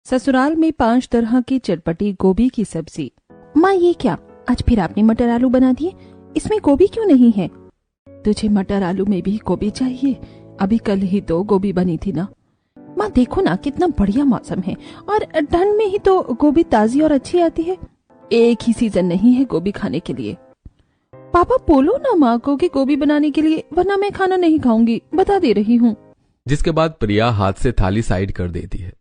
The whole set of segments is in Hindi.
ससुराल में 5 तरह की चटपटी गोभी की सब्जी। माँ ये क्या, आज फिर आपने मटर आलू बना दिए? इसमें गोभी क्यों नहीं है? तुझे मटर आलू में भी गोभी चाहिए? अभी कल ही तो गोभी बनी थी ना। माँ देखो ना, कितना बढ़िया मौसम है और ठंड में ही तो गोभी ताजी और अच्छी आती है। एक ही सीजन नहीं है गोभी खाने के लिए। पापा बोलो ना माँ को कि गोभी बनाने के लिए, वरना मैं खाना नहीं खाऊंगी, बता दे रही हूँ। जिसके बाद प्रिया हाथ से थाली साइड कर देती है।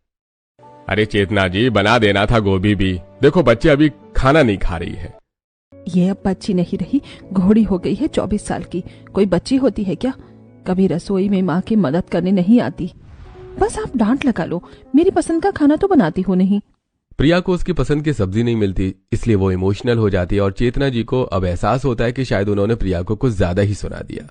अरे चेतना जी, बना देना था गोभी भी। देखो बच्चे अभी खाना नहीं खा रही है। ये अब बच्ची नहीं रही, घोड़ी हो गई है 24 साल की। कोई बच्ची होती है क्या? कभी रसोई में माँ की मदद करने नहीं आती। बस आप डांट लगा लो, मेरी पसंद का खाना तो बनाती हो नहीं। प्रिया को उसकी पसंद की सब्जी नहीं मिलती, इसलिए वो इमोशनल हो जाती है और चेतना जी को अब एहसास होता है कि शायद उन्होंने प्रिया को कुछ ज्यादा ही सुना दिया।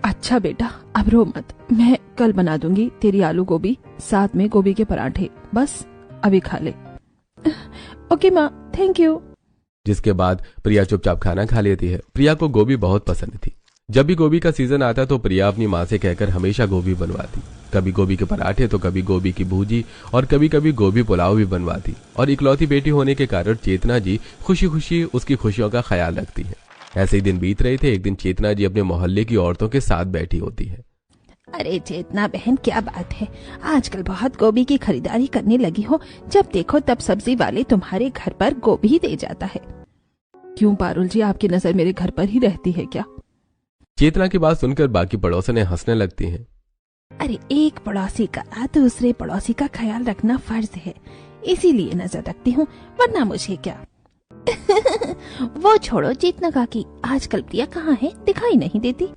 अच्छा बेटा, अब रो मत, मैं कल बना दूंगी तेरी आलू गोभी, साथ में गोभी के पराठे। बस अभी खा ले। ओके माँ, थैंक यू। जिसके बाद प्रिया चुपचाप खाना खा लेती है। प्रिया को गोभी बहुत पसंद थी। जब भी गोभी का सीजन आता तो प्रिया अपनी माँ से कहकर हमेशा गोभी बनवाती। कभी गोभी के पराठे तो कभी गोभी की भूजी और कभी कभी गोभी पुलाव भी बनवाती। और इकलौती बेटी होने के कारण चेतना जी खुशी खुशी उसकी खुशियों का ख्याल रखती है। ऐसे ही दिन बीत रहे थे। एक दिन चेतना जी अपने मोहल्ले की औरतों के साथ बैठी होती है। अरे चेतना बहन, क्या बात है, आजकल बहुत गोभी की खरीदारी करने लगी हो। जब देखो तब सब्जी वाले तुम्हारे घर पर गोभी दे जाता है। क्यों पारुल जी, आपकी नजर मेरे घर पर ही रहती है क्या? चेतना की बात सुनकर बाकी पड़ोसने हंसने लगती हैं। अरे एक पड़ोसी का दूसरे पड़ोसी का ख्याल रखना फर्ज है, इसीलिए नजर रखती हूँ, वरना मुझे क्या। वो छोड़ो चेतना काकी, आजकल प्रिया कहाँ है, दिखाई नहीं देती।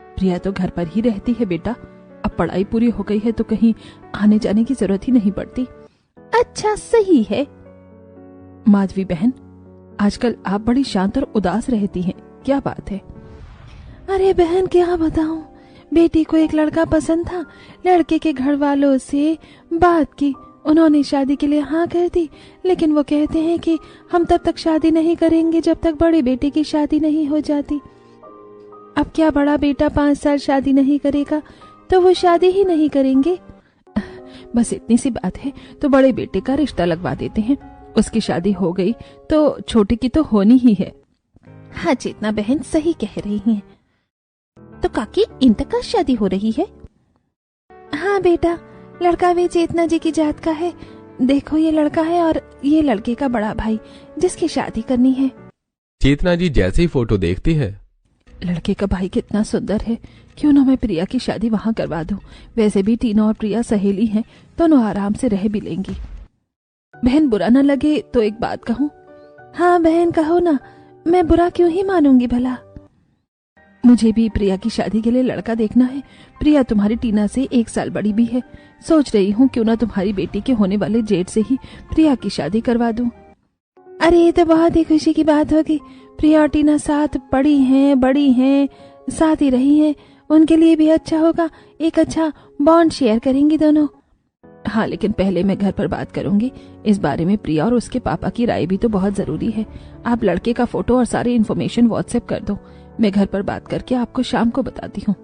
प्रिया तो घर पर ही रहती है बेटा, अब पढ़ाई पूरी हो गई है तो कहीं आने जाने की जरूरत ही नहीं पड़ती। अच्छा सही है। माधवी बहन, आजकल आप बड़ी शांत और उदास रहती हैं, क्या बात है? अरे बहन क्या बताऊं, बेटी को एक लड़का पसंद था, लड़के के घर वालों से बात की, उन्होंने शादी के लिए हाँ कर दी, लेकिन वो कहते हैं कि हम तब तक शादी नहीं करेंगे जब तक बड़े बेटे की शादी नहीं हो जाती। अब क्या बड़ा बेटा 5 साल शादी नहीं करेगा तो वो शादी ही नहीं करेंगे। बस इतनी सी बात है तो बड़े बेटे का रिश्ता लगवा देते हैं, उसकी शादी हो गई तो छोटे की तो होनी ही है। हाँ चेतना बहन सही कह रही हैं। तो काकी इनका कब शादी हो रही है? हाँ बेटा, लड़का भी चेतना जी की जात का है। देखो ये लड़का है और ये लड़के का बड़ा भाई जिसकी शादी करनी है। चेतना जी जैसे ही फोटो देखती है, लड़के का भाई कितना सुंदर है, क्यों ना मैं प्रिया की शादी वहाँ करवा दूं। वैसे भी टीना और प्रिया सहेली हैं, दोनों आराम से रह भी लेंगी। बहन बुरा ना लगे तो एक बात कहूँ? हाँ बहन कहो ना, मैं बुरा क्यों ही मानूंगी भला। मुझे भी प्रिया की शादी के लिए लड़का देखना है। प्रिया तुम्हारी टीना से 1 साल बड़ी भी है, सोच रही हूँ क्यों ना तुम्हारी बेटी के होने वाले जेठ से ही प्रिया की शादी करवा दूं। अरे ये तो बहुत ही खुशी की बात होगी, प्रिया और टीना साथ बड़ी हैं, साथ ही रही हैं, उनके लिए भी अच्छा होगा, एक अच्छा बॉन्ड शेयर करेंगी दोनों। हाँ लेकिन पहले मैं घर पर बात करूंगी इस बारे में। प्रिया और उसके पापा की राय भी तो बहुत जरूरी है। आप लड़के का फोटो और सारी इन्फॉर्मेशन व्हाट्सएप कर दो, मैं घर पर बात करके आपको शाम को बताती हूँ।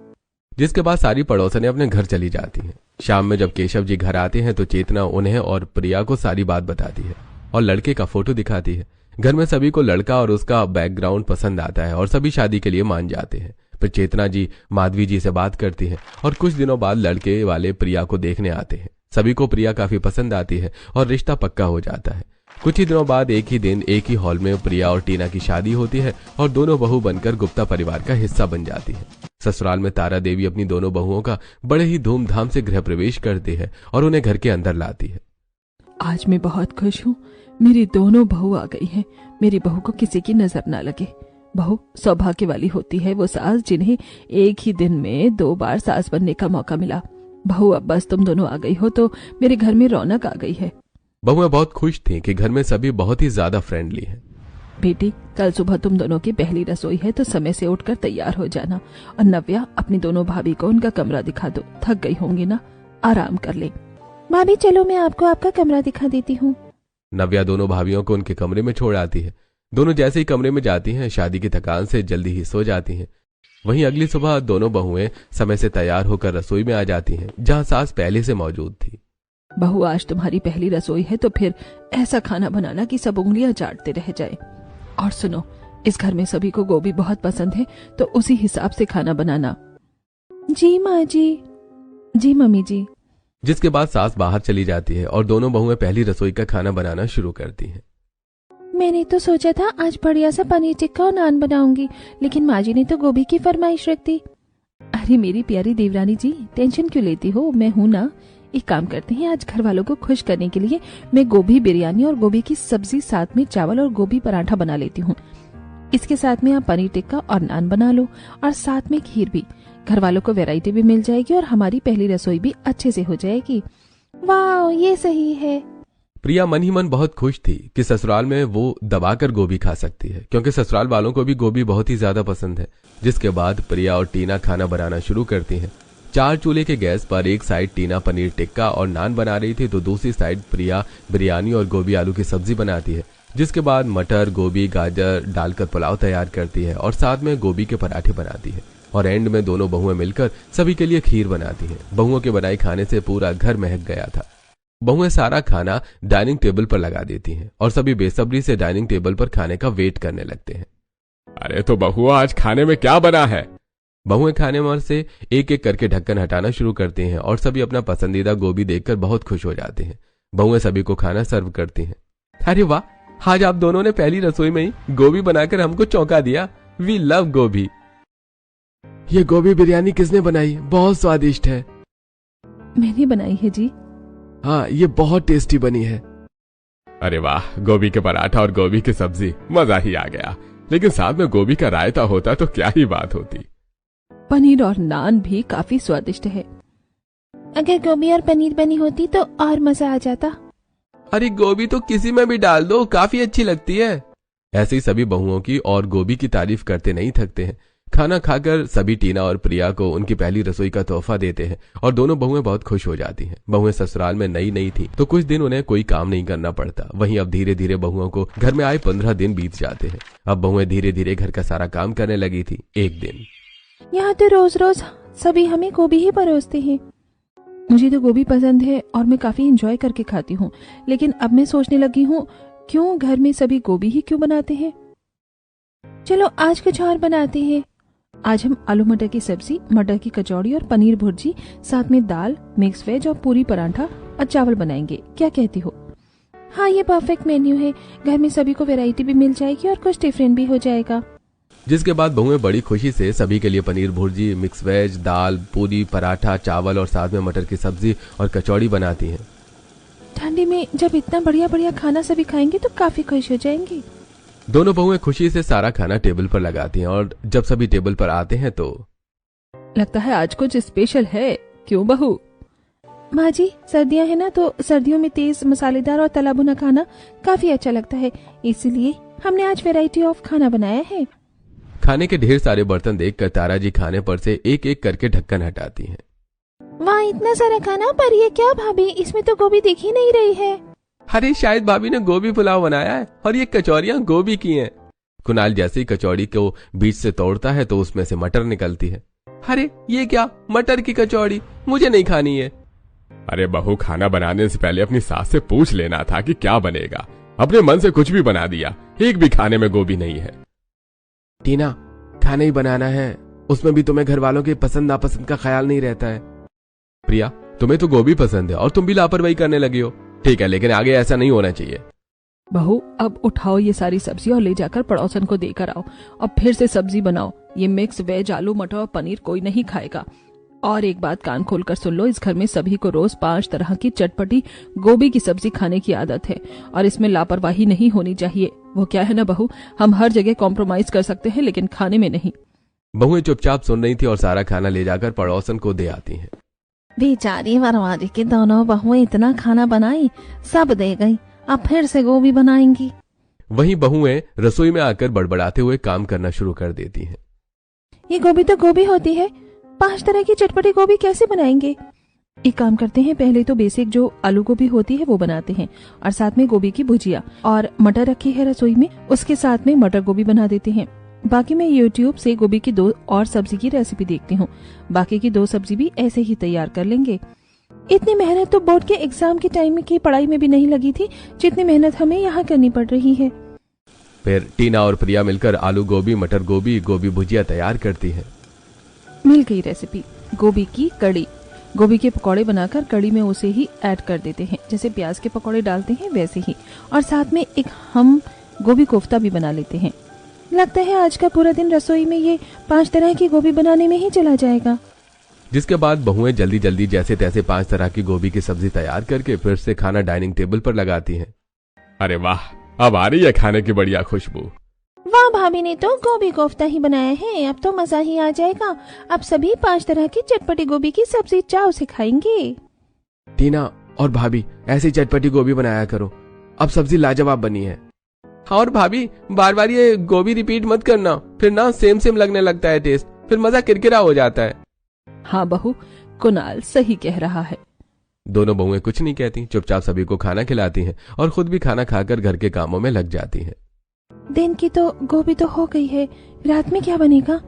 जिसके बाद सारी पड़ोसने अपने घर चली जाती हैं। शाम में जब केशव जी घर आते हैं तो चेतना उन्हें और प्रिया को सारी बात बताती है और लड़के का फोटो दिखाती है। घर में सभी को लड़का और उसका बैकग्राउंड पसंद आता है और सभी शादी के लिए मान जाते हैं। फिर चेतना जी माधवी जी से बात करती है और कुछ दिनों बाद लड़के वाले प्रिया को देखने आते हैं। सभी को प्रिया काफी पसंद आती है और रिश्ता पक्का हो जाता है। कुछ ही दिनों बाद एक ही दिन एक ही हॉल में प्रिया और टीना की शादी होती है और दोनों बहू बनकर गुप्ता परिवार का हिस्सा बन जाती है। ससुराल में तारा देवी अपनी दोनों बहुओं का बड़े ही धूमधाम से गृह प्रवेश करती है और उन्हें घर के अंदर लाती है। आज मैं बहुत खुश हूँ, मेरी दोनों बहू आ गई हैं। मेरी बहू को किसी की नजर ना लगे। बहू सौभाग्य वाली होती है वो सास जिन्हें एक ही दिन में 2 बार सास बनने का मौका मिला। बहू अब बस तुम दोनों आ गई हो तो मेरे घर में रौनक आ गई है। बहुएं बहुत खुश थीं कि घर में सभी बहुत ही ज्यादा फ्रेंडली हैं। बेटी कल सुबह तुम दोनों की पहली रसोई है तो समय से उठकर तैयार हो जाना। और नव्या अपनी दोनों भाभी को उनका कमरा दिखा दो, थक गई होंगी ना, आराम कर ले। भाभी चलो मैं आपको आपका कमरा दिखा देती हूँ। नव्या दोनों भाभियों को उनके कमरे में छोड़ आती है। दोनों जैसे ही कमरे में जाती हैं शादी की थकान से जल्दी ही सो जाती हैं। वहीं अगली सुबह दोनों बहुएं समय से तैयार होकर रसोई में आ जाती हैं जहां सास पहले से मौजूद थी। बहू आज तुम्हारी पहली रसोई है तो फिर ऐसा खाना बनाना कि सब उंगलियां चाटते रह जाए। और सुनो, इस घर में सभी को गोभी बहुत पसंद है तो उसी हिसाब से खाना बनाना। जी माँ जी। जी मम्मी जी। जिसके बाद सास बाहर चली जाती है और दोनों बहुएं पहली रसोई का खाना बनाना शुरू करती हैं। मैंने तो सोचा था आज बढ़िया सा पनीर टिक्का और नान बनाऊंगी, लेकिन माँ जी ने तो गोभी की फरमाइश रख दी। अरे मेरी प्यारी देवरानी जी, टेंशन क्यों लेती हो, मैं हूँ ना। एक काम करते हैं, आज घर वालों को खुश करने के लिए मैं गोभी बिरयानी और गोभी की सब्जी, साथ में चावल और गोभी पराठा बना लेती हूँ। इसके साथ में आप पनीर टिक्का और नान बना लो और साथ में खीर भी। घर वालों को वैरायटी भी मिल जाएगी और हमारी पहली रसोई भी अच्छे से हो जाएगी। वाह, ये सही है। प्रिया मन ही मन बहुत खुश थी कि ससुराल में वो दबाकर गोभी खा सकती है, क्योंकि ससुराल वालों को भी गोभी बहुत ही ज्यादा पसंद है। जिसके बाद प्रिया और टीना खाना बनाना शुरू करती हैं। 4 चूल्हे के गैस पर एक साइड टीना पनीर टिक्का और नान बना रही थी तो दूसरी साइड प्रिया बिरयानी और गोभी आलू की सब्जी बनाती है। जिसके बाद मटर, गोभी, गाजर डालकर पुलाव तैयार करती है और साथ में गोभी के पराठे बनाती है। और एंड में दोनों बहुएं मिलकर सभी के लिए खीर बनाती हैं। बहुओं के बनाए खाने से पूरा घर महक गया था। बहुएं सारा खाना डाइनिंग टेबल पर लगा देती हैं और सभी बेसब्री से डाइनिंग टेबल पर खाने का वेट करने लगते हैं। अरे तो बहुआ, आज खाने में क्या बना है? बहुएं खाने में से एक एक करके ढक्कन हटाना शुरू करती हैं और सभी अपना पसंदीदा गोभी देखकर बहुत खुश हो जाते हैं। बहुएं सभी को खाना सर्व करती हैं। अरे वाह, आज आप दोनों ने पहली रसोई में ही गोभी बनाकर हमको चौंका दिया। वी लव गोभी। ये गोभी बिरयानी किसने बनाई? बहुत स्वादिष्ट है। मैंने बनाई है जी। हाँ, ये बहुत टेस्टी बनी है। अरे वाह, गोभी के पराठा और गोभी की सब्जी, मजा ही आ गया। लेकिन साथ में गोभी का रायता होता तो क्या ही बात होती। पनीर और नान भी काफी स्वादिष्ट है। अगर गोभी और पनीर बनी होती तो और मजा आ जाता। अरे गोभी तो किसी में भी डाल दो, काफी अच्छी लगती है। ऐसे ही सभी बहुओं की और गोभी की तारीफ करते नहीं थकते हैं। खाना खाकर सभी टीना और प्रिया को उनकी पहली रसोई का तोहफा देते हैं और दोनों बहुएं बहुत खुश हो जाती हैं। बहुएं ससुराल में नई थी तो कुछ दिन उन्हें कोई काम नहीं करना पड़ता। वहीं अब धीरे धीरे बहुओं को घर में आए 15 दिन बीत जाते हैं। अब बहुएं धीरे धीरे घर का सारा काम करने लगी थी। एक दिन यहाँ तो रोज रोज सभी हमें गोभी ही परोसते हैं। मुझे तो गोभी पसंद है और मैं काफी एंजॉय करके खाती हूँ, लेकिन अब मैं सोचने लगी हूँ क्यों घर में सभी गोभी ही क्यों बनाते हैं। चलो आज कुछ और बनाते हैं। आज हम आलू मटर की सब्जी, मटर की कचौड़ी और पनीर भुर्जी, साथ में दाल, मिक्स वेज और पूरी पराठा और चावल बनाएंगे। क्या कहती हो? हाँ, ये परफेक्ट मेन्यू है। घर में सभी को वैरायटी भी मिल जाएगी और कुछ डिफरेंट भी हो जाएगा। जिसके बाद बहुएं बड़ी खुशी से सभी के लिए पनीर भुर्जी, मिक्स वेज, दाल, पूरी, पराठा, चावल और साथ में मटर की सब्जी और कचौड़ी बनाती हैं। ठंडी में जब इतना बढ़िया बढ़िया खाना सभी खाएंगे तो काफी खुश हो जाएंगे। दोनों बहुएं खुशी से सारा खाना टेबल पर लगाती हैं और जब सभी टेबल पर आते हैं तो लगता है आज कुछ स्पेशल है, क्यों बहू? माँ जी, सर्दियाँ है ना, तो सर्दियों में तेज मसालेदार और तला भुना खाना काफी अच्छा लगता है, इसीलिए हमने आज वैरायटी ऑफ खाना बनाया है। खाने के ढेर सारे बर्तन देखकर तारा जी खाने पर से एक एक करके ढक्कन हटाती हैं। वाह, इतना सारा खाना, पर ये क्या भाभी, इसमें तो गोभी दिख ही नहीं रही है। अरे शायद भाभी ने गोभी पुलाव बनाया है और ये कचौरियां गोभी की हैं। कुणाल जैसे ही कचौड़ी को बीच से तोड़ता है तो उसमें से मटर निकलती है। अरे ये क्या, मटर की कचौड़ी? मुझे नहीं खानी है। अरे बहू, खाना बनाने से पहले अपनी सास से पूछ लेना था कि क्या बनेगा। अपने मन से कुछ भी बना दिया। एक भी खाने में गोभी नहीं है। टीना, खाना ही बनाना है, उसमें भी तुम्हें घर वालों के पसंद नापसंद का ख्याल नहीं रहता है। प्रिया, तुम्हें तो गोभी पसंद है और तुम भी लापरवाही करने लगी हो। ठीक है, लेकिन आगे ऐसा नहीं होना चाहिए। बहू, अब उठाओ ये सारी सब्जी और ले जाकर पड़ोसन को देकर आओ और फिर से सब्जी बनाओ। ये मिक्स वेज, आलू मटर और पनीर कोई नहीं खाएगा। और एक बात कान खोलकर सुन लो, इस घर में सभी को रोज 5 तरह की चटपटी गोभी की सब्जी खाने की आदत है और इसमें लापरवाही नहीं होनी चाहिए। वो क्या है ना बहू, हम हर जगह कॉम्प्रोमाइज कर सकते हैं लेकिन खाने में नहीं। बहुएं चुपचाप सुन रही थी और सारा खाना ले जाकर पड़ोसन को दे आती हैं। बेचारी वरवारी की दोनों बहुएं इतना खाना बनाई, सब दे गई, अब फिर से गोभी बनाएंगी। वहीं बहुएं रसोई में आकर बड़बड़ाते हुए काम करना शुरू कर देती हैं। ये गोभी तो गोभी होती है, 5 तरह की चटपटी गोभी कैसे बनाएंगे? एक काम करते हैं, पहले तो बेसिक जो आलू गोभी होती है वो बनाते हैं और साथ में गोभी की भुजिया, और मटर रखी है रसोई में, उसके साथ में मटर गोभी बना देते हैं। बाकी मैं YouTube से गोभी की 2 और सब्जी की रेसिपी देखती हूँ। बाकी की 2 सब्जी भी ऐसे ही तैयार कर लेंगे। इतनी मेहनत तो बोर्ड के एग्जाम के टाइम की पढ़ाई में भी नहीं लगी थी जितनी मेहनत हमें यहाँ करनी पड़ रही है। फिर टीना और प्रिया मिलकर आलू गोभी, मटर गोभी, गोभी भुजिया तैयार करती हैं। मिल गई रेसिपी, गोभी की कड़ी। गोभी के पकौड़े बनाकर कड़ी में उसे ही ऐड कर देते हैं, जैसे प्याज के पकौड़े डालते हैं वैसे ही, और साथ में एक हम गोभी कोफ्ता भी बना लेते हैं। लगता है आज का पूरा दिन रसोई में ये 5 तरह की गोभी बनाने में ही चला जाएगा। जिसके बाद बहुएं जल्दी जल्दी जैसे तैसे 5 तरह की गोभी की सब्जी तैयार करके फिर से खाना डाइनिंग टेबल पर लगाती हैं। अरे वाह, अब आ रही है खाने की बढ़िया खुशबू। वाह, भाभी ने तो गोभी कोफ्ता ही बनाया है, अब तो मजा ही आ जाएगा। अब सभी 5 तरह की चटपटी गोभी की सब्जी चाव से खाएंगे। टीना और भाभी ऐसी चटपटी गोभी बनाया करो, अब सब्जी लाजवाब बनी है। हाँ, और भाभी बार बार ये गोभी रिपीट मत करना, फिर ना सेम सेम लगने लगता है टेस्ट, फिर मजा किरकिरा हो जाता है। हाँ बहू, कुणाल सही कह रहा है। दोनों बहुएं कुछ नहीं कहती, चुपचाप सभी को खाना खिलाती हैं और खुद भी खाना खाकर घर के कामों में लग जाती हैं। दिन की तो गोभी तो हो गई है, रात में क्या बनेगा?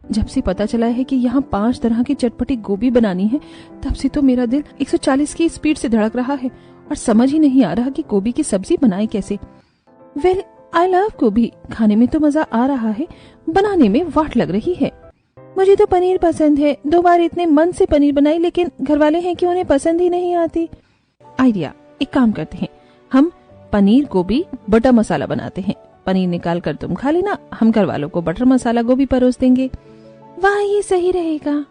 जब से पता चला है कि यहाँ 5 तरह की चटपटी गोभी बनानी है, तब से तो मेरा दिल 140 की स्पीड से धड़क रहा है और समझ ही नहीं आ रहा कि गोभी की सब्जी बनाए कैसे। वेल, आई लव गोभी, खाने में तो मजा आ रहा है, बनाने में वाट लग रही है। मुझे तो पनीर पसंद है, 2 बार इतने मन से पनीर बनाई, लेकिन घर वाले हैं कि उन्हें पसंद ही नहीं आती। आइडिया, एक काम करते हैं, हम पनीर गोभी बटर मसाला बनाते हैं। पनीर निकाल कर तुम खा लेना, हम घर वालों को बटर मसाला गोभी परोस देंगे। वाह, ये सही रहेगा।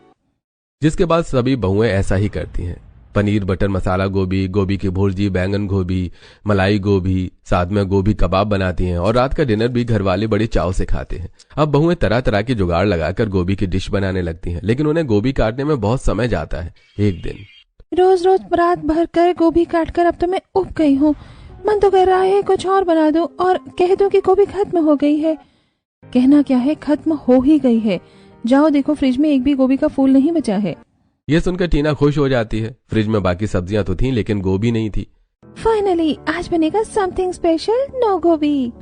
जिसके बाद सभी बहुएं ऐसा ही करती हैं। पनीर बटर मसाला गोभी, गोभी की भुर्जी, बैंगन गोभी, मलाई गोभी, साथ में गोभी कबाब बनाती हैं और रात का डिनर भी घर वाले बड़े चाव से खाते हैं। अब बहुएं तरह तरह के जुगाड़ लगाकर गोभी की डिश बनाने लगती हैं, लेकिन उन्हें गोभी काटने में बहुत समय जाता है। एक दिन रोज रोज रात भर कर गोभी काट कर अब तो मैं उब गई हूँ। मन तो कर रहा है कुछ और बना दो और कह दो कि गोभी खत्म हो गई है। कहना क्या है, खत्म हो ही गई है। जाओ देखो, फ्रिज में एक भी गोभी का फूल नहीं बचा है। ये सुनकर टीना खुश हो जाती है। फ्रिज में बाकी सब्जियां तो थीं, लेकिन गोभी नहीं थी। फाइनली आज बनेगा समथिंग स्पेशल, नो गोभी।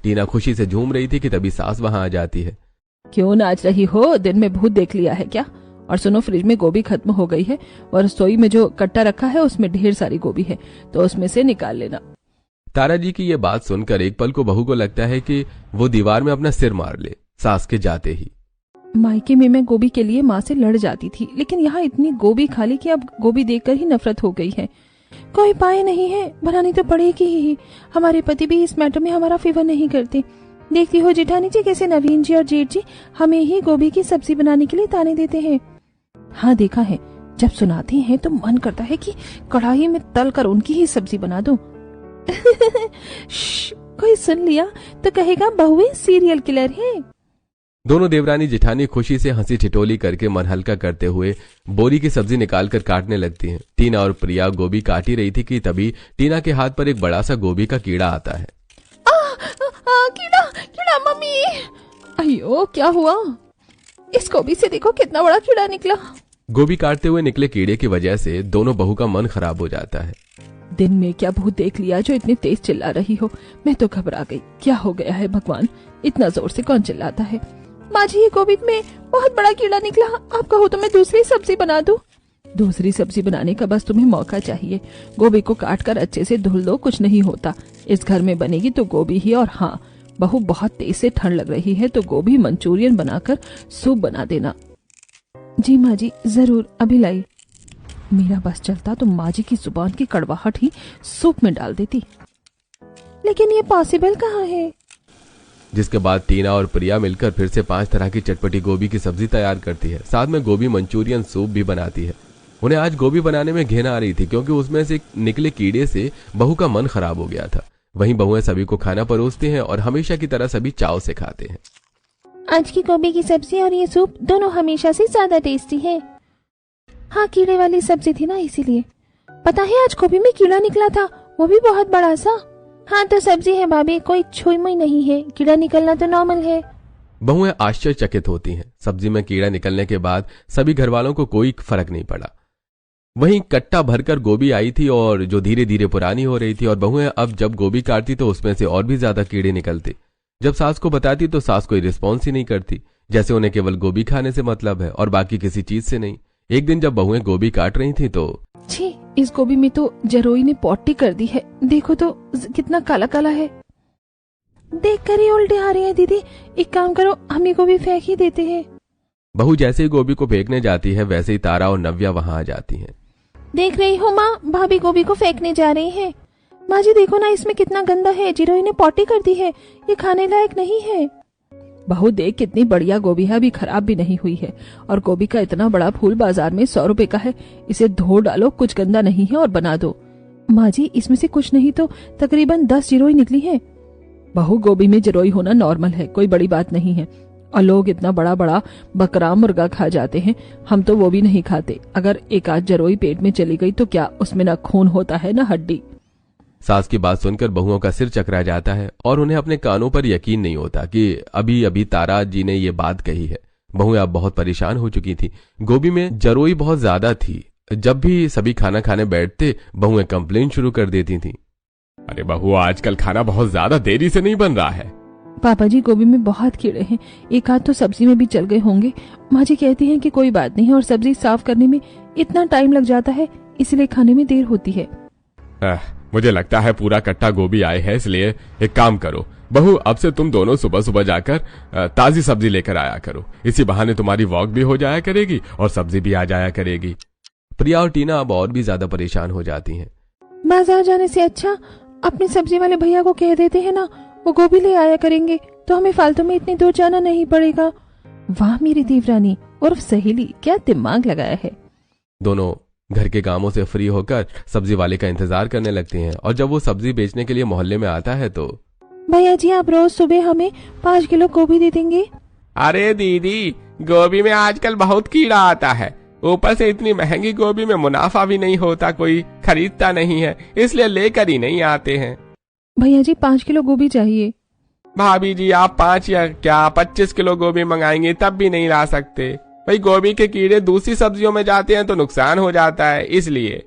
टीना खुशी से झूम रही थी कि तभी सास वहां आ जाती है। क्यों नाच रही हो? दिन में भूत देख लिया है क्या? और सुनो, फ्रिज में गोभी खत्म हो गई है और रसोई में जो कट्टा रखा है उसमें ढेर सारी गोभी है, तो उसमें से निकाल लेना। तारा जी की ये बात सुनकर एक पल को बहू को लगता है कि वो दीवार में अपना सिर मार ले सास के जाते ही। मायके में मैं गोभी के लिए माँ से लड़ जाती थी, लेकिन यहाँ इतनी गोभी खा ली कि अब गोभी देखकर ही नफरत हो गई है। कोई उपाय नहीं है, बनानी तो पड़ेगी ही। हमारे पति भी इस मैटर में हमारा फेवर नहीं करते। देखती हो जेठानी जी कैसे नवीन जी और जेठ जी हमें ही गोभी की सब्जी बनाने के लिए ताने देते हैं। हाँ देखा है, जब सुनाते हैं तो मन करता है कि कढ़ाई में तल कर उनकी ही सब्जी बना दूं। कोई सुन लिया तो कहेगा बहुएं सीरियल किलर है। दोनों देवरानी जेठानी खुशी से हंसी ठिठोली करके मन हल्का करते हुए बोरी की सब्जी निकालकर काटने लगती हैं। टीना और प्रिया गोभी काट ही रही थी कि तभी टीना के हाथ पर एक बड़ा सा गोभी का कीड़ा आता है। कीड़ा कीड़ा मम्मी, अयो क्या हुआ? इस गोभी से देखो कितना बड़ा कीड़ा निकला। गोभी काटते हुए निकले कीड़े की वजह से दोनों बहू का मन खराब हो जाता है। दिन में क्या भूत देख लिया जो इतनी तेज चिल्ला रही हो? मैं तो घबरा गई। क्या हो गया है भगवान, इतना जोर से कौन चिल्लाता है? माँ जी, ये गोभी में बहुत बड़ा कीड़ा निकला, आप कहो तो मैं दूसरी सब्जी बना दूं। दूसरी सब्जी बनाने का बस तुम्हें मौका चाहिए। गोभी को काट कर अच्छे से धुल दो, कुछ नहीं होता। इस घर में बनेगी तो गोभी ही। और हाँ बहू, बहुत तेज से ठंड लग रही है तो गोभी मंचूरियन बनाकर सूप बना देना। जी माँ जी, जरूर, अभी लाई। मेरा बस चलता तो माँ जी की जुबान की कड़वाहट ही सूप में डाल देती, लेकिन ये पॉसिबल कहाँ है? जिसके बाद टीना और प्रिया मिलकर फिर से 5 तरह की चटपटी गोभी की सब्जी तैयार करती है, साथ में गोभी मंचूरियन सूप भी बनाती है। उन्हें आज गोभी बनाने में घिन आ रही थी क्योंकि उसमें से निकले कीड़े से बहू का मन खराब हो गया था। वहीं बहुएं सभी को खाना परोसती हैं और हमेशा की तरह सभी चाव से खाते हैं। आज की गोभी की सब्जी और ये सूप दोनों हमेशा से ज्यादा टेस्टी है। हाँ, कीड़े वाली सब्जी थी ना, इसीलिए। पता है आज गोभी में कीड़ा निकला था, वो भी बहुत बड़ा सा। हाँ तो सब्जी है भाभी, कोई छुई मुई नहीं है, कीड़ा निकलना तो नॉर्मल है। बहुएं आश्चर्यचकित होती हैं। सब्जी में कीड़ा निकलने के बाद सभी घर वालों को कोई फर्क नहीं पड़ा। वहीं कट्टा भरकर गोभी आई थी और जो धीरे धीरे पुरानी हो रही थी, और बहुएं अब जब गोभी काटती तो उसमें से और भी ज्यादा कीड़े निकलते। जब सास को बताती तो सास कोई रिस्पॉन्स ही नहीं करती, जैसे उन्हें केवल गोभी खाने से मतलब है और बाकी किसी चीज से नहीं। एक दिन जब बहुएं गोभी काट रही थी तो छी, इस गोभी में तो जरोई ने पॉटी कर दी है। देखो तो कितना काला काला है। देखकर ही उल्टे आ रही है दीदी। एक काम करो, हम ये गोभी फेंक ही देते हैं। बहू जैसे ही गोभी को फेंकने जाती है वैसे ही तारा और नव्या वहां आ जाती हैं। देख रही हो माँ, भाभी गोभी को फेंकने जा रही है। माँ जी देखो ना, इसमें कितना गंदा है। जिरोई ने पॉटी कर दी है, ये खाने लायक नहीं है। बहू देख कितनी बढ़िया गोभी है, अभी खराब भी नहीं हुई है। और गोभी का इतना बड़ा फूल बाजार में 100 रुपए का है। इसे धो डालो, कुछ गंदा नहीं है, और बना दो। माँ जी इसमें से कुछ नहीं तो तकरीबन 10 जिरोई निकली है। बहू गोभी में जिरोई होना नॉर्मल है, कोई बड़ी बात नहीं है। और लोग इतना बड़ा बड़ा बकरा मुर्गा खा जाते हैं, हम तो वो भी नहीं खाते। अगर एक आध जरोई पेट में चली गई तो क्या उसमें ना खून होता है ना हड्डी। सास की बात सुनकर बहुओं का सिर चकरा जाता है और उन्हें अपने कानों पर यकीन नहीं होता कि अभी अभी तारा जी ने ये बात कही है। बहुएं अब बहुत परेशान हो चुकी थी। गोभी में जरोई बहुत ज्यादा थी। जब भी सभी खाना खाने बैठते बहुएं कंप्लेन शुरू कर देती थीं। अरे बहू, आजकल खाना बहुत ज्यादा देरी से नहीं बन रहा है। पापा जी गोभी में बहुत कीड़े हैं, एक आध तो सब्जी में भी चल गए होंगे। माँ जी कहती हैं कि कोई बात नहीं, और सब्जी साफ करने में इतना टाइम लग जाता है, इसलिए खाने में देर होती है। मुझे लगता है पूरा कट्टा गोभी आए है, इसलिए एक काम करो बहू, अब से तुम दोनों सुबह सुबह जाकर ताजी सब्जी लेकर आया करो। इसी बहाने तुम्हारी वॉक भी हो जाया करेगी और सब्जी भी आ जाया करेगी। प्रिया और टीना अब और भी ज्यादा परेशान हो जाती हैं। बाजार जाने से अच्छा अपने सब्जी वाले भैया को कह देते हैं ना, वो गोभी ले आया करेंगे, तो हमें फालतू में इतनी दूर जाना नहीं पड़ेगा। वाह मेरी देवरानी उर्फ सहेली, क्या दिमाग लगाया है। दोनों घर के कामों से फ्री होकर सब्जी वाले का इंतजार करने लगती हैं और जब वो सब्जी बेचने के लिए मोहल्ले में आता है तो भैया जी आप रोज सुबह हमें 5 किलो गोभी दे देंगे। अरे दीदी, गोभी में आजकल बहुत कीड़ा आता है, ऊपर से इतनी महंगी गोभी में मुनाफा भी नहीं होता, कोई खरीदता नहीं है, इसलिए लेकर ही नहीं आते हैं। भैया जी 5 किलो गोभी चाहिए। भाभी जी आप 5 या क्या 25 किलो गोभी मंगाएंगे तब भी नहीं ला सकते। भाई गोभी के कीड़े दूसरी सब्जियों में जाते हैं तो नुकसान हो जाता है, इसलिए।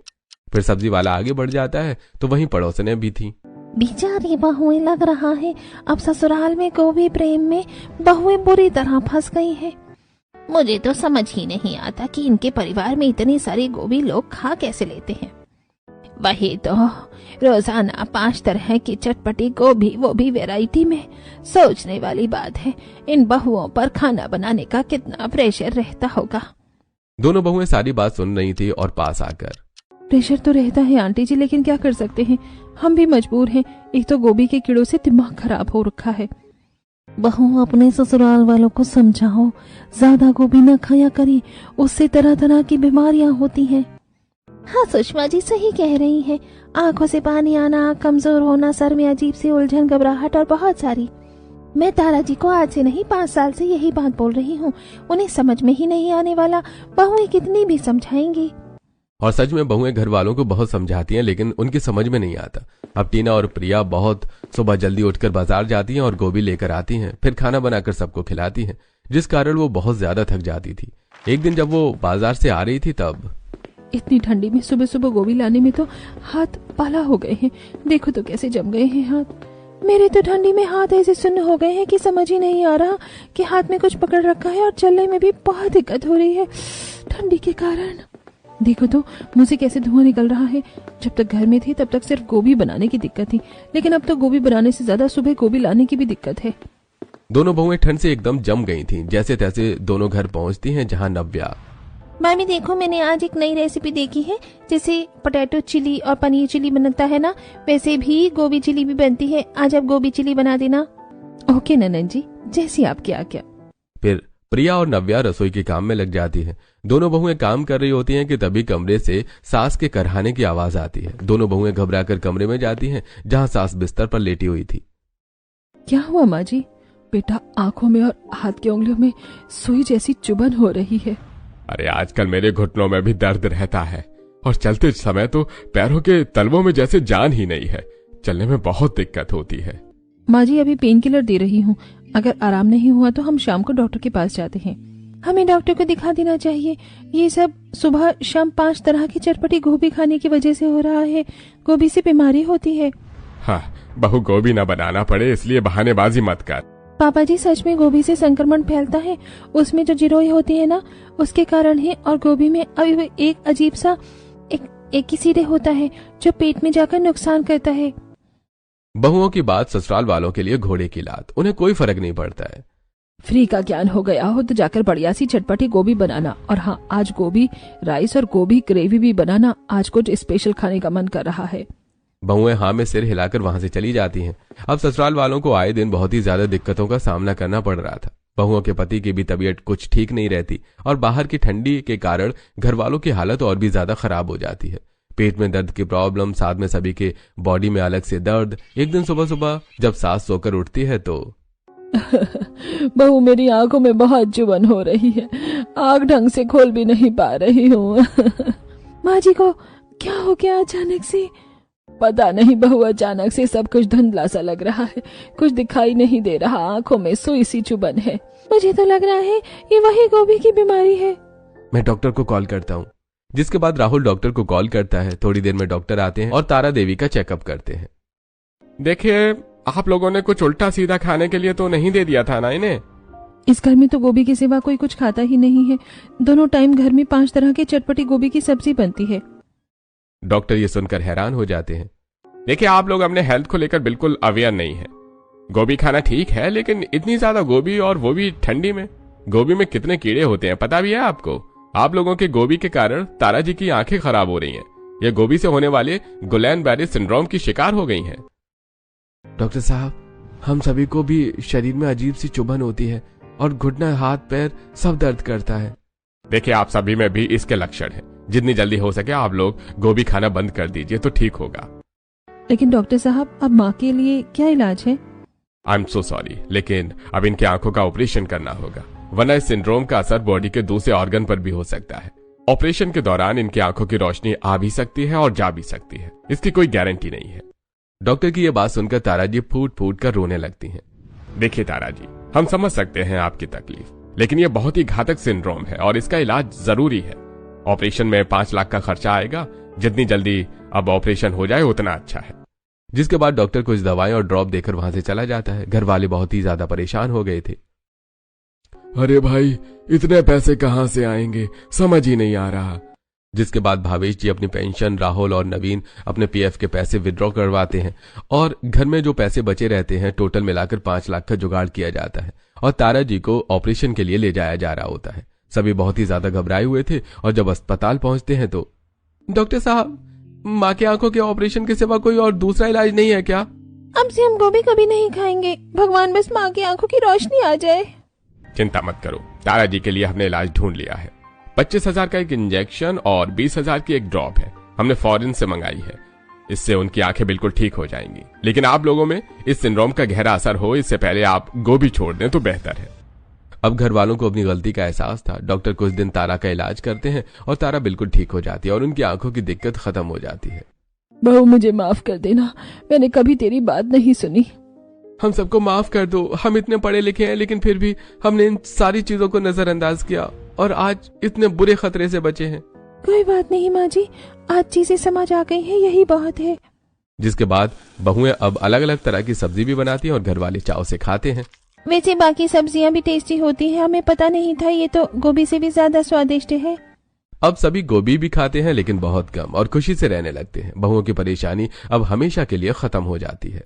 फिर सब्जी वाला आगे बढ़ जाता है तो वहीं पड़ोसने भी थी। बेचारी बहुएं, लग रहा है अब ससुराल में गोभी प्रेम में बहुएं बुरी तरह फंस गई हैं। मुझे तो समझ ही नहीं आता कि इनके परिवार में इतनी सारी गोभी लोग खा कैसे लेते हैं। वही तो रोजाना 5 तरह की चटपटी गोभी, वो भी वैरायटी में। सोचने वाली बात है इन बहुओं पर खाना बनाने का कितना प्रेशर रहता होगा। दोनों बहुएं सारी बात सुन रही थी और पास आकर, प्रेशर तो रहता है आंटी जी, लेकिन क्या कर सकते हैं, हम भी मजबूर हैं। एक तो गोभी के कीड़ों से दिमाग खराब हो रखा है। बहू अपने ससुराल वालों को समझाओ, ज्यादा गोभी न खाया करें, उससे तरह तरह की बीमारियां होती हैं। हाँ सुषमा जी सही कह रही हैं, आंखों से पानी आना, कमजोर होना, सर में अजीब सी उलझन, घबराहट और बहुत सारी। मैं तारा जी को आज से नहीं 5 साल से यही बात बोल रही हूँ, उन्हें समझ में ही नहीं आने वाला, बहुएं कितनी भी समझाएंगी। और सच में बहुएं घर वालों को बहुत समझाती हैं लेकिन उनकी समझ में नहीं आता। अब टीना और प्रिया बहुत सुबह जल्दी उठकर बाजार जाती हैं और गोभी लेकर आती हैं, फिर खाना बनाकर सबको खिलाती हैं, जिस कारण वो बहुत ज्यादा थक जाती थी। एक दिन जब वो बाजार से आ रही थी तब इतनी ठंडी में सुबह सुबह गोभी लाने में तो हाथ पाला हो गए हैं। देखो तो कैसे जम गए हैं हाथ। मेरे तो ठंडी में हाथ ऐसे सुन्न हो गए हैं कि समझ ही नहीं आ रहा कि हाथ में कुछ पकड़ रखा है, और चलने में भी बहुत दिक्कत हो रही है ठंडी के कारण। देखो तो मुंह से कैसे धुआं निकल रहा है। जब तक घर में थे तब तक सिर्फ गोभी बनाने की दिक्कत थी, लेकिन अब तो गोभी बनाने से ज्यादा सुबह गोभी लाने की भी दिक्कत है। दोनों बहुएं ठंड से एकदम जम गई थीं। जैसे तैसे दोनों घर पहुंचती हैं जहां नव्या, मामी देखो मैंने आज एक नई रेसिपी देखी है, जैसे पोटैटो चिली और पनीर चिली बनता है ना, वैसे भी गोभी चिली भी बनती है। आज आप गोभी चिली बना देना। ओके ननन जी, जैसी आपकी आज्ञा। फिर प्रिया और नव्या रसोई के काम में लग जाती हैं। दोनों बहुएं काम कर रही होती हैं कि तभी कमरे से सास के करहाने की आवाज आती है। दोनों बहुएं घबराकर कमरे में जाती हैं जहां सास बिस्तर पर लेटी हुई थी। क्या हुआ माँ जी? बेटा आंखों में और हाथ की उंगलियों में सुई जैसी चुभन हो रही है। अरे आजकल मेरे घुटनों में भी दर्द रहता है और चलते समय तो पैरों के तलवों में जैसे जान ही नहीं है, चलने में बहुत दिक्कत होती है। माँ जी अभी पेन किलर दे रही हूँ, अगर आराम नहीं हुआ तो हम शाम को डॉक्टर के पास जाते हैं। हमें डॉक्टर को दिखा देना चाहिए। ये सब सुबह शाम 5 तरह की चटपटी गोभी खाने की वजह से हो रहा है। गोभी से बीमारी होती है। हाँ, बहू गोभी न बनाना पड़े इसलिए बहानेबाजी मत कर। पापा जी सच में गोभी से संक्रमण फैलता है, उसमें जो जिरोई होती है ना उसके कारण है। और गोभी में अभी एक अजीब सा एक एक ही सीधे होता है जो पेट में जाकर नुकसान करता है। बहुओं की बात ससुराल वालों के लिए घोड़े की लात, उन्हें कोई फर्क नहीं पड़ता है। फ्री का ज्ञान हो गया हो तो जाकर बढ़िया सी चटपटी गोभी बनाना, और हाँ, आज गोभी राइस और गोभी ग्रेवी भी बनाना। आज कुछ स्पेशल खाने का मन कर रहा है। बहुएं हाँ में सिर हिलाकर वहां से चली जाती हैं। अब ससुराल वालों को आए दिन बहुत ही ज्यादा दिक्कतों का सामना करना पड़ रहा था। बहुओं के पति की भी तबीयत कुछ ठीक नहीं रहती और बाहर की ठंडी के कारण घर वालों की हालत और भी ज्यादा खराब हो जाती है। पेट में दर्द की प्रॉब्लम, साथ में सभी के बॉडी में अलग से दर्द। एक दिन सुबह सुबह जब सास सोकर उठती है तो बहू, मेरी आंखों में बहुत जुबन हो रही है, आंख ढंग से खोल भी नहीं पा रही हूँ। माँ जी को क्या हो गया अचानक से? पता नहीं बहू, अचानक से सब कुछ धुंधला सा लग रहा है, कुछ दिखाई नहीं दे रहा, आंखों में सुई सी चुभन है। मुझे तो लग रहा है ये वही गोभी की बीमारी है। मैं डॉक्टर को कॉल करता हूँ। जिसके बाद राहुल डॉक्टर को कॉल करता है। थोड़ी देर में डॉक्टर आते हैं और तारा देवी का चेकअप करते हैं। देखिए, आप लोगों ने कुछ उल्टा सीधा खाने के लिए तो नहीं दे दिया था ना इन्हें? इस घर में तो गोभी के सिवा कोई कुछ खाता ही नहीं है। दोनों टाइम घर में 5 तरह की चटपटी गोभी की सब्जी बनती है। डॉक्टर ये सुनकर हैरान हो जाते हैं। देखिए, आप लोग अपने हेल्थ को लेकर बिल्कुल अवेयर नहीं है। गोभी खाना ठीक है, लेकिन इतनी ज्यादा गोभी, और वो भी ठंडी में। गोभी में कितने कीड़े होते हैं पता भी है आपको? आप लोगों के गोभी के कारण तारा जी की आंखें खराब हो रही हैं। ये गोभी से होने वाले गुलैन-बेरी सिंड्रोम की शिकार हो गई हैं। डॉक्टर साहब, हम सभी को भी शरीर में अजीब सी चुभन होती है और घुटना, हाथ पैर सब दर्द करता है। देखिए, आप सभी में भी इसके लक्षण हैं। जितनी जल्दी हो सके आप लोग गोभी खाना बंद कर दीजिए तो ठीक होगा। लेकिन डॉक्टर साहब, अब माँ के लिए क्या इलाज है? आई एम सो सॉरी, लेकिन अब इनकी आंखों का ऑपरेशन करना होगा, वरना इस सिंड्रोम का असर बॉडी के दूसरे ऑर्गन पर भी हो सकता है। ऑपरेशन के दौरान इनकी आंखों की रोशनी आ भी सकती है और जा भी सकती है, इसकी कोई गारंटी नहीं है। डॉक्टर की यह बात सुनकर तारा जी फूट फूट कर रोने लगती हैं। देखिए तारा जी, हम समझ सकते हैं आपकी तकलीफ, लेकिन यह बहुत ही घातक सिंड्रोम है और इसका इलाज जरूरी है। ऑपरेशन में 5 लाख का खर्चा आएगा। जितनी जल्दी अब ऑपरेशन हो जाए उतना अच्छा है। जिसके बाद डॉक्टर कुछ दवाएं और ड्रॉप देकर वहां से चला जाता है। घर वाले बहुत ही ज्यादा परेशान हो गए थे। अरे भाई, इतने पैसे कहां से आएंगे, समझ ही नहीं आ रहा। जिसके बाद भावेश जी अपनी पेंशन, राहुल और नवीन अपने पीएफ के पैसे विड्रॉ करवाते हैं और घर में जो पैसे बचे रहते हैं टोटल मिलाकर 5 लाख का जुगाड़ किया जाता है और तारा जी को ऑपरेशन के लिए ले जाया जा रहा होता है। सभी बहुत ही ज्यादा घबराए हुए थे और जब अस्पताल पहुंचते हैं तो डॉक्टर साहब, माँ की आंखों के ऑपरेशन के सिवा कोई और दूसरा इलाज नहीं है क्या? अब से हम गोभी कभी नहीं खाएंगे, भगवान बस माँ की आंखों की रोशनी आ जाए। चिंता मत करो, तारा जी के लिए हमने इलाज ढूंढ लिया है। 25,000 का एक इंजेक्शन और 20,000 की एक ड्रॉप है, हमने फॉरेन से मंगाई है। इससे उनकी आंखें बिल्कुल ठीक हो जाएंगी। लेकिन आप लोगों में इस सिंड्रोम का गहरा असर हो, इससे पहले आप गोभी छोड़ दें तो बेहतर है। अब घर वालों को अपनी गलती का एहसास था। डॉक्टर कुछ दिन तारा का इलाज करते हैं और तारा बिल्कुल ठीक हो जाती है और उनकी आंखों की दिक्कत खत्म हो जाती है। बहू, मुझे माफ कर देना, मैंने कभी तेरी बात नहीं सुनी। हम सबको माफ कर दो। हम इतने पढ़े लिखे हैं लेकिन फिर भी हमने इन सारी चीजों को नजरअंदाज किया और आज इतने बुरे खतरे से बचे हैं। कोई बात नहीं माँ जी, आज चीजें समझ आ गई हैं, यही बहुत है। जिसके बाद बहुएं अब अलग अलग तरह की सब्जी भी बनाती हैं और घर वाले चाव से खाते हैं। वैसे बाकी सब्जियां भी टेस्टी होती हैं, हमें पता नहीं था, ये तो गोभी से भी ज्यादा स्वादिष्ट है। अब सभी गोभी भी खाते हैं लेकिन बहुत कम और खुशी से रहने लगते हैं। बहुओं की परेशानी अब हमेशा के लिए खत्म हो जाती है।